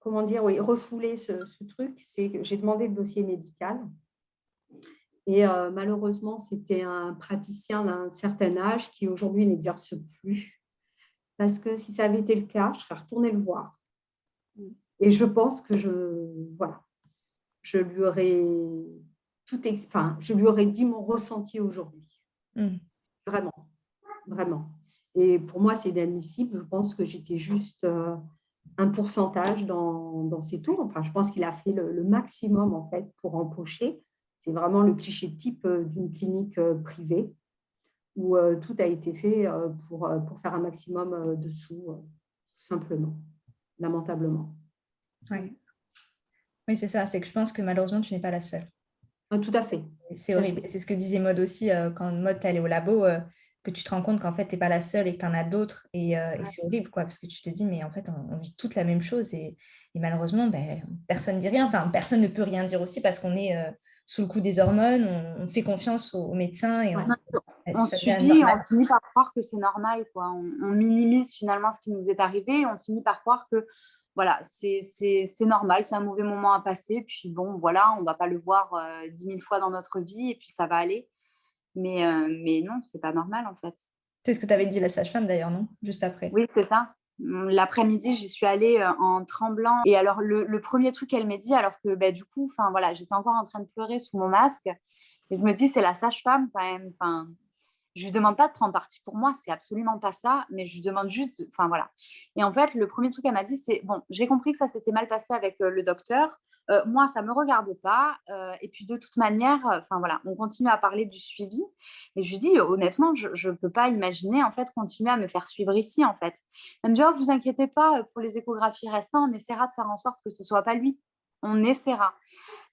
refouler ce truc, c'est que j'ai demandé le dossier médical et malheureusement, c'était un praticien d'un certain âge qui aujourd'hui n'exerce plus parce que si ça avait été le cas, je serais retournée le voir. Et je pense que je lui aurais je lui aurais dit mon ressenti aujourd'hui. Vraiment, vraiment. Et pour moi, c'est inadmissible. Je pense que j'étais juste... un pourcentage dans ses tours. Enfin, je pense qu'il a fait le maximum en fait pour empocher. C'est vraiment le cliché type d'une clinique privée où tout a été fait pour faire un maximum de sous, tout simplement, lamentablement. Ouais. Oui, c'est ça. C'est que je pense que malheureusement, tu n'es pas la seule. Tout à fait. C'est horrible. C'est ce que disait Maud aussi quand Maud t'es allée au labo. Que tu te rends compte qu'en fait, tu n'es pas la seule et que tu en as d'autres. Et c'est horrible, quoi, parce que tu te dis, mais en fait, on vit toute la même chose. Et malheureusement, personne ne dit rien. Enfin, personne ne peut rien dire aussi parce qu'on est sous le coup des hormones. On fait confiance aux médecins. Et on subit, on finit par croire que c'est normal, quoi. On minimise finalement ce qui nous est arrivé. On finit par croire que voilà, c'est normal, c'est un mauvais moment à passer. Puis bon, voilà, on ne va pas le voir 10 000 fois dans notre vie et puis ça va aller. Mais non, c'est pas normal en fait. C'est ce que tu avais dit la sage-femme d'ailleurs, non? Juste après. Oui, c'est ça. L'après-midi, j'y suis allée en tremblant. Et alors, le premier truc qu'elle m'a dit, alors que du coup, voilà, j'étais encore en train de pleurer sous mon masque. Et je me dis, c'est la sage-femme quand même. Je lui demande pas de prendre parti pour moi, c'est absolument pas ça. Mais je lui demande juste, voilà. Et en fait, le premier truc qu'elle m'a dit, c'est, bon, j'ai compris que ça s'était mal passé avec le docteur. moi, ça ne me regarde pas. Et puis, de toute manière, enfin voilà, on continue à parler du suivi. Et je lui dis, honnêtement, je ne peux pas imaginer, en fait, continuer à me faire suivre ici, en fait. Elle me dit, oh, vous inquiétez pas, pour les échographies restantes, on essaiera de faire en sorte que ce ne soit pas lui. On essaiera.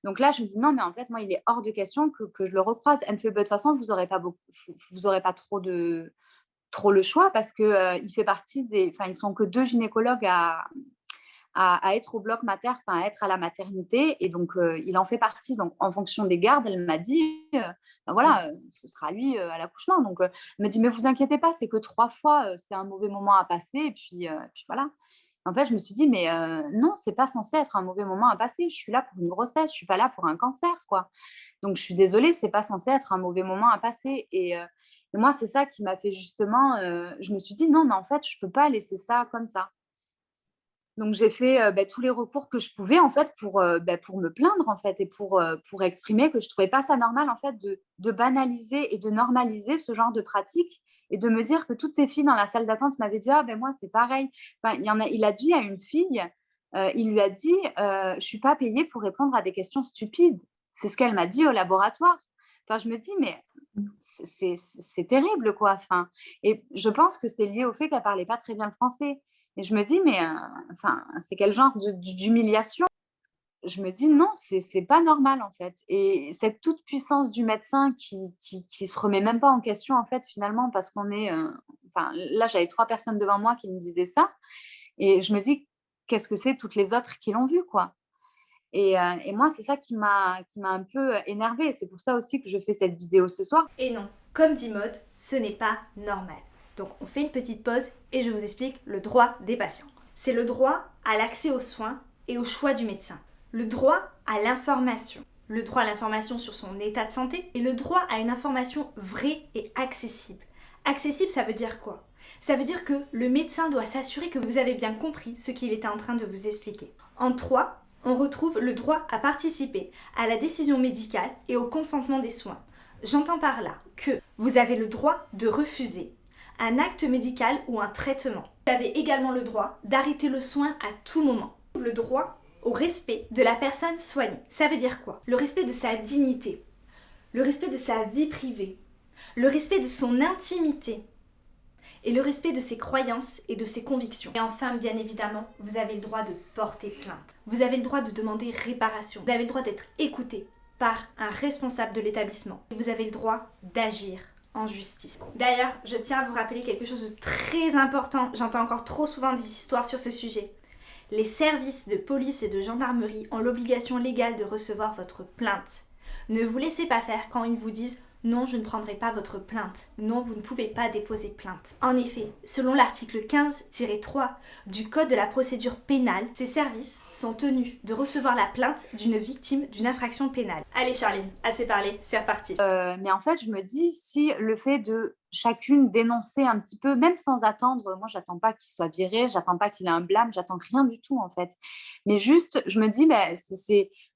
Donc là, je me dis, non, mais en fait, moi, il est hors de question que je le recroise. Elle me fait, bah, de toute façon, vous n'aurez pas, vous aurez pas trop le choix parce qu'il fait partie des. Enfin, ils sont que 2 gynécologues à être au bloc mater, enfin, à être à la maternité. Et donc, il en fait partie. Donc, en fonction des gardes, elle m'a dit, ben voilà, ce sera lui à l'accouchement. Donc, elle me dit, mais vous inquiétez pas, c'est que 3 fois, c'est un mauvais moment à passer. Et puis voilà. En fait, je me suis dit, mais non, c'est pas censé être un mauvais moment à passer. Je suis là pour une grossesse, je suis pas là pour un cancer, quoi. Donc, je suis désolée, c'est pas censé être un mauvais moment à passer. Et moi, c'est ça qui m'a fait justement, je me suis dit, non, mais en fait, je peux pas laisser ça comme ça. Donc j'ai fait, tous les recours que je pouvais en fait pour me plaindre en fait et pour exprimer que je trouvais pas ça normal en fait de banaliser et de normaliser ce genre de pratique et de me dire que toutes ces filles dans la salle d'attente m'avaient dit: «Ah ben moi c'est pareil». Enfin, il a dit à une fille, il lui a dit: «Je suis pas payée pour répondre à des questions stupides». C'est ce qu'elle m'a dit au laboratoire. Enfin je me dis: «Mais c'est terrible quoi». Enfin et je pense que c'est lié au fait qu'elle parlait pas très bien le français. Et je me dis: «Mais enfin, c'est quel genre d'humiliation?» Je me dis: «Non, c'est pas normal, en fait» et cette toute puissance du médecin qui se remet même pas en question, en fait, finalement, parce qu'on est, enfin, là, j'avais 3 personnes devant moi qui me disaient ça et je me dis: «Qu'est-ce que c'est toutes les autres qui l'ont vu, quoi?» Et moi, c'est ça qui m'a un peu énervée. C'est pour ça aussi que je fais cette vidéo ce soir. Et non, comme dit Maud, ce n'est pas normal. Donc on fait une petite pause et je vous explique le droit des patients. C'est le droit à l'accès aux soins et au choix du médecin. Le droit à l'information. Le droit à l'information sur son état de santé et le droit à une information vraie et accessible. Accessible, ça veut dire quoi? Ça veut dire que le médecin doit s'assurer que vous avez bien compris ce qu'il était en train de vous expliquer. En 3, on retrouve le droit à participer à la décision médicale et au consentement des soins. J'entends par là que vous avez le droit de refuser un acte médical ou un traitement. Vous avez également le droit d'arrêter le soin à tout moment. Le droit au respect de la personne soignée. Ça veut dire quoi? Le respect de sa dignité, le respect de sa vie privée, le respect de son intimité et le respect de ses croyances et de ses convictions. Et enfin, bien évidemment, vous avez le droit de porter plainte. Vous avez le droit de demander réparation. Vous avez le droit d'être écouté par un responsable de l'établissement. Et vous avez le droit d'agir en justice. D'ailleurs, je tiens à vous rappeler quelque chose de très important. J'entends encore trop souvent des histoires sur ce sujet. Les services de police et de gendarmerie ont l'obligation légale de recevoir votre plainte. Ne vous laissez pas faire quand ils vous disent « Non, je ne prendrai pas votre plainte. Non, vous ne pouvez pas déposer plainte. » En effet, selon l'article 15-3 du Code de la procédure pénale, ces services sont tenus de recevoir la plainte d'une victime d'une infraction pénale. Allez Charline, assez parlé, c'est reparti. Mais en fait, je me dis, si le fait de chacune dénoncer un petit peu, même sans attendre, moi, j'attends pas qu'il soit viré, j'attends pas qu'il ait un blâme, j'attends rien du tout, en fait. Mais juste, je me dis, ben,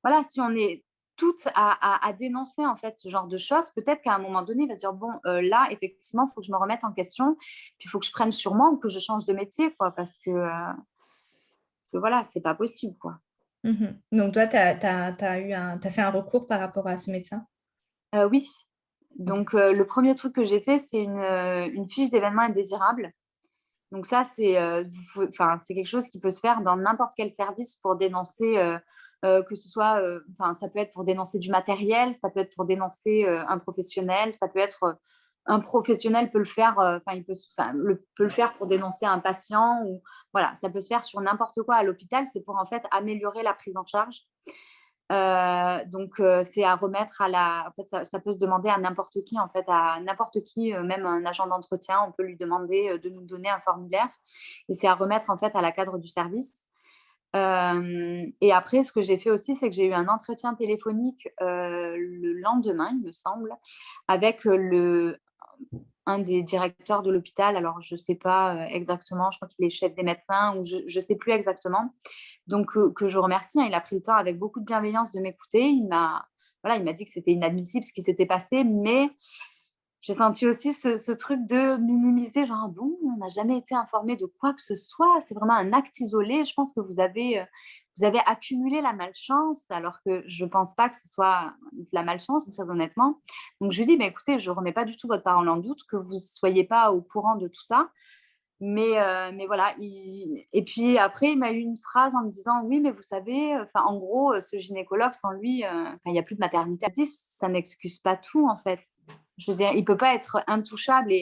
voilà, si on est toutes à dénoncer, en fait, ce genre de choses, peut-être qu'à un moment donné, il va se dire, bon, là, effectivement, il faut que je me remette en question, puis il faut que je prenne sur moi ou que je change de métier, quoi, parce que voilà, c'est pas possible, quoi. Mhm. Donc, toi, t'as fait un recours par rapport à ce médecin? Oui. Donc, le premier truc que j'ai fait, c'est une fiche d'événements indésirables. Donc ça, c'est quelque chose qui peut se faire dans n'importe quel service pour dénoncer, que ce soit, ça peut être pour dénoncer du matériel, ça peut être pour dénoncer un professionnel, ça peut être un professionnel peut le faire, peut le faire pour dénoncer un patient ou voilà, ça peut se faire sur n'importe quoi à l'hôpital. C'est pour en fait améliorer la prise en charge. Donc, c'est à remettre en fait, ça peut se demander à n'importe qui, en fait, à n'importe qui, même un agent d'entretien, on peut lui demander de nous donner un formulaire et c'est à remettre, en fait, à la cadre du service. Et après, ce que j'ai fait aussi, c'est que j'ai eu un entretien téléphonique le lendemain, il me semble, avec un des directeurs de l'hôpital. Alors, je ne sais pas exactement, je crois qu'il est chef des médecins ou je ne sais plus exactement. Donc, que je remercie, hein, il a pris le temps avec beaucoup de bienveillance de m'écouter. Il m'a dit que c'était inadmissible ce qui s'était passé, mais j'ai senti aussi ce truc de minimiser, genre, bon, on n'a jamais été informé de quoi que ce soit, c'est vraiment un acte isolé. Je pense que vous avez vous avez accumulé la malchance, alors que je ne pense pas que ce soit de la malchance, très honnêtement. Donc, je lui dis, écoutez, je ne remets pas du tout votre parole en doute, que vous ne soyez pas au courant de tout ça. Mais voilà. Et puis après, il m'a eu une phrase en me disant, oui, mais vous savez, en gros, ce gynécologue, sans lui, il n'y a plus de maternité. Je dis, ça n'excuse pas tout, en fait. Je veux dire, il ne peut pas être intouchable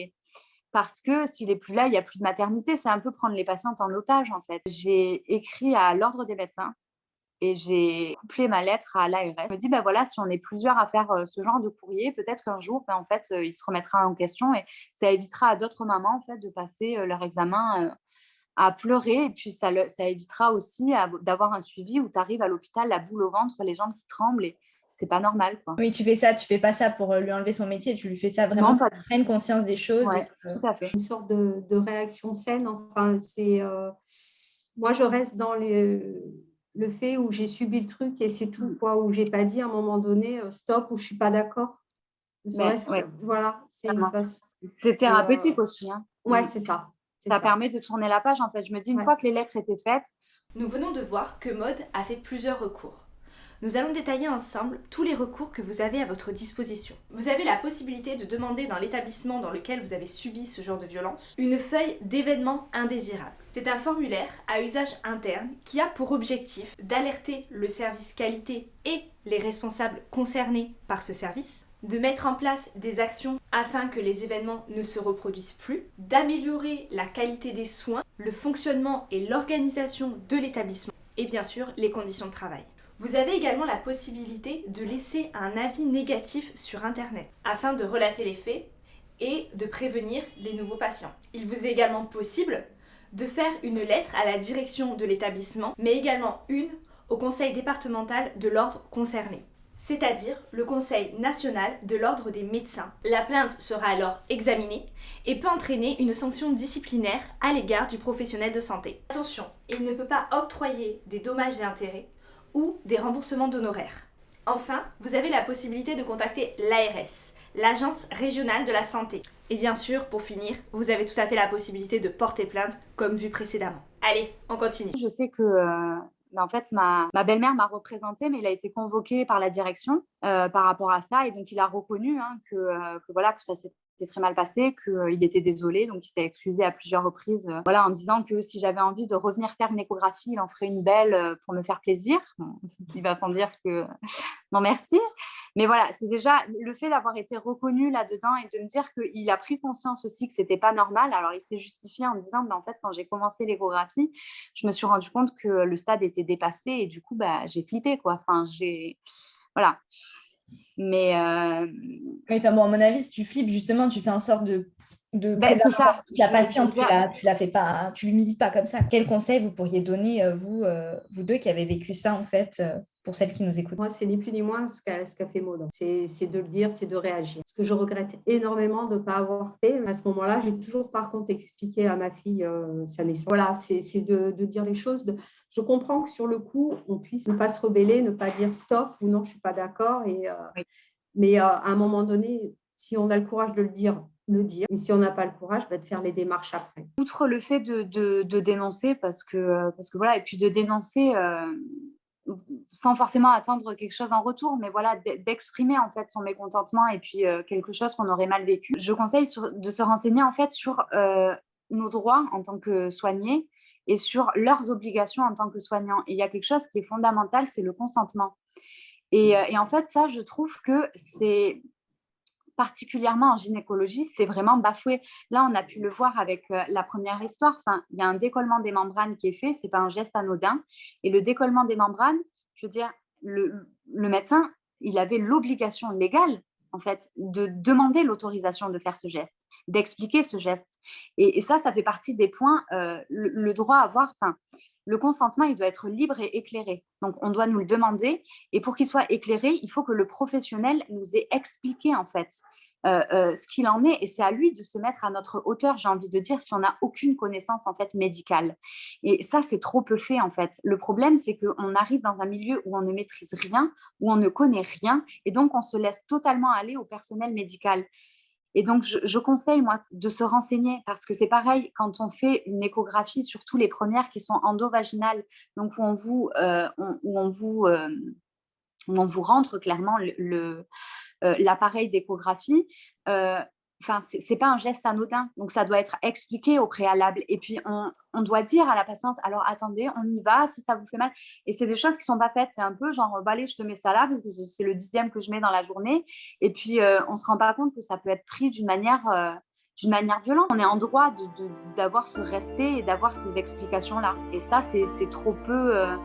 parce que s'il n'est plus là, il n'y a plus de maternité. C'est un peu prendre les patientes en otage, en fait. J'ai écrit à l'Ordre des médecins et j'ai couplé ma lettre à l'ARS. Je me dis, voilà, si on est plusieurs à faire ce genre de courrier, peut-être qu'un jour, en fait, il se remettra en question et ça évitera à d'autres mamans, en fait, de passer leur examen à pleurer. Et puis, ça évitera aussi d'avoir un suivi où tu arrives à l'hôpital, la boule au ventre, les jambes qui tremblent et c'est pas normal, quoi. Oui, tu fais pas ça pour lui enlever son métier, tu lui fais ça vraiment pour qu'il prenne conscience des choses. Ouais, tout à fait. Une sorte de réaction saine. Enfin, moi, je reste dans le fait où j'ai subi le truc et c'est tout, quoi, où j'ai pas dit à un moment donné stop ou je suis pas d'accord. Voilà, c'est thérapeutique aussi. Hein. Ouais, c'est ça. Ça permet de tourner la page, en fait. Je me dis, une fois que les lettres étaient faites. Nous venons de voir que Maud a fait plusieurs recours. Nous allons détailler ensemble tous les recours que vous avez à votre disposition. Vous avez la possibilité de demander dans l'établissement dans lequel vous avez subi ce genre de violence une feuille d'événements indésirables. C'est un formulaire à usage interne qui a pour objectif d'alerter le service qualité et les responsables concernés par ce service, de mettre en place des actions afin que les événements ne se reproduisent plus, d'améliorer la qualité des soins, le fonctionnement et l'organisation de l'établissement et bien sûr les conditions de travail. Vous avez également la possibilité de laisser un avis négatif sur Internet afin de relater les faits et de prévenir les nouveaux patients. Il vous est également possible de faire une lettre à la direction de l'établissement, mais également une au conseil départemental de l'ordre concerné, c'est-à-dire le Conseil national de l'ordre des médecins. La plainte sera alors examinée et peut entraîner une sanction disciplinaire à l'égard du professionnel de santé. Attention, il ne peut pas octroyer des dommages et intérêts ou des remboursements d'honoraires. Enfin, vous avez la possibilité de contacter l'ARS, l'Agence régionale de la santé. Et bien sûr, pour finir, vous avez tout à fait la possibilité de porter plainte, comme vu précédemment. Allez, on continue. Je sais que en fait, ma belle-mère m'a représentée, mais il a été convoqué par la direction par rapport à ça. Et donc, il a reconnu que ça s'était très mal passé, qu'il était désolé. Donc, il s'est excusé à plusieurs reprises en disant que si j'avais envie de revenir faire une échographie, il en ferait une belle pour me faire plaisir. Bon, il va sans dire que non, merci. Mais voilà, c'est déjà le fait d'avoir été reconnu là-dedans et de me dire qu'il a pris conscience aussi que ce n'était pas normal. Alors, il s'est justifié en disant, en fait, quand j'ai commencé l'échographie, je me suis rendu compte que le stade était dépassé et du coup, j'ai flippé, quoi. Enfin, voilà. Mais oui, à mon avis, si tu flippes, justement, tu fais en sorte de c'est ça. La patiente, tu la fais pas, tu l'humilies pas comme ça. Quel conseil vous pourriez donner, vous deux qui avez vécu ça, en fait, pour celles qui nous écoutent? Moi, c'est ni plus ni moins ce qu'a fait Maud. C'est de le dire, c'est de réagir. Ce que je regrette énormément de ne pas avoir fait, à ce moment-là, j'ai toujours par contre expliqué à ma fille sa naissance. Voilà, c'est de dire les choses. Je comprends que sur le coup, on puisse ne pas se rebeller, ne pas dire stop ou non, je ne suis pas d'accord. Oui. Mais à un moment donné, si on a le courage de le dire. Et si on n'a pas le courage, de faire les démarches après. Outre le fait de dénoncer, parce que voilà, et puis de dénoncer sans forcément attendre quelque chose en retour, mais voilà, d'exprimer en fait son mécontentement et puis quelque chose qu'on aurait mal vécu. Je conseille de se renseigner en fait sur nos droits en tant que soignés et sur leurs obligations en tant que soignants. Et il y a quelque chose qui est fondamental, c'est le consentement. Et en fait, ça, je trouve que c'est particulièrement en gynécologie, c'est vraiment bafoué. Là, on a pu le voir avec la première histoire. Enfin, il y a un décollement des membranes qui est fait, c'est pas un geste anodin. Et le décollement des membranes, je veux dire, le médecin, il avait l'obligation légale, en fait, de demander l'autorisation de faire ce geste, d'expliquer ce geste. Et ça fait partie des points, le droit à avoir... Le consentement, il doit être libre et éclairé. Donc, on doit nous le demander. Et pour qu'il soit éclairé, il faut que le professionnel nous ait expliqué, en fait, ce qu'il en est. Et c'est à lui de se mettre à notre hauteur, j'ai envie de dire, si on n'a aucune connaissance, en fait, médicale. Et ça, c'est trop peu fait, en fait. Le problème, c'est qu'on arrive dans un milieu où on ne maîtrise rien, où on ne connaît rien. Et donc, on se laisse totalement aller au personnel médical. Et donc, je conseille, moi, de se renseigner parce que c'est pareil quand on fait une échographie, surtout les premières qui sont endovaginales, donc où on vous rentre clairement l'appareil d'échographie. Enfin, c'est pas un geste anodin, donc ça doit être expliqué au préalable. Et puis, on doit dire à la patiente, alors attendez, on y va, si ça vous fait mal. Et c'est des choses qui sont pas faites. C'est un peu genre, bah, allez, je te mets ça là, parce que c'est le 10e que je mets dans la journée. Et puis, on se rend pas compte que ça peut être pris d'une manière violente. On est en droit d'avoir ce respect et d'avoir ces explications-là. Et ça, c'est trop peu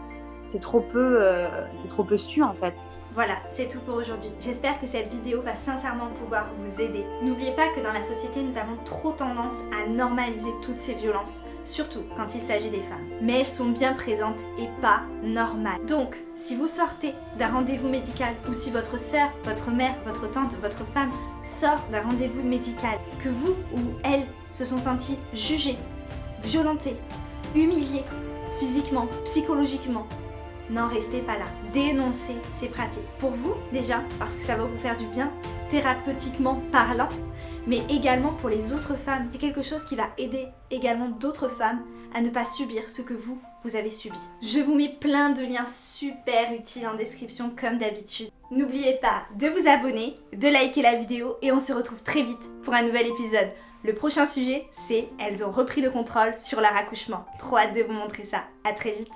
su, en fait. Voilà, c'est tout pour aujourd'hui. J'espère que cette vidéo va sincèrement pouvoir vous aider. N'oubliez pas que dans la société, nous avons trop tendance à normaliser toutes ces violences, surtout quand il s'agit des femmes. Mais elles sont bien présentes et pas normales. Donc, si vous sortez d'un rendez-vous médical ou si votre sœur, votre mère, votre tante, votre femme sort d'un rendez-vous médical, que vous ou elle se sont sentis jugés, violentés, humiliés, physiquement, psychologiquement, n'en restez pas là. Dénoncez ces pratiques. Pour vous, déjà, parce que ça va vous faire du bien, thérapeutiquement parlant, mais également pour les autres femmes. C'est quelque chose qui va aider également d'autres femmes à ne pas subir ce que vous avez subi. Je vous mets plein de liens super utiles en description comme d'habitude. N'oubliez pas de vous abonner, de liker la vidéo et on se retrouve très vite pour un nouvel épisode. Le prochain sujet, c'est « Elles ont repris le contrôle sur leur accouchement ». Trop hâte de vous montrer ça. À très vite.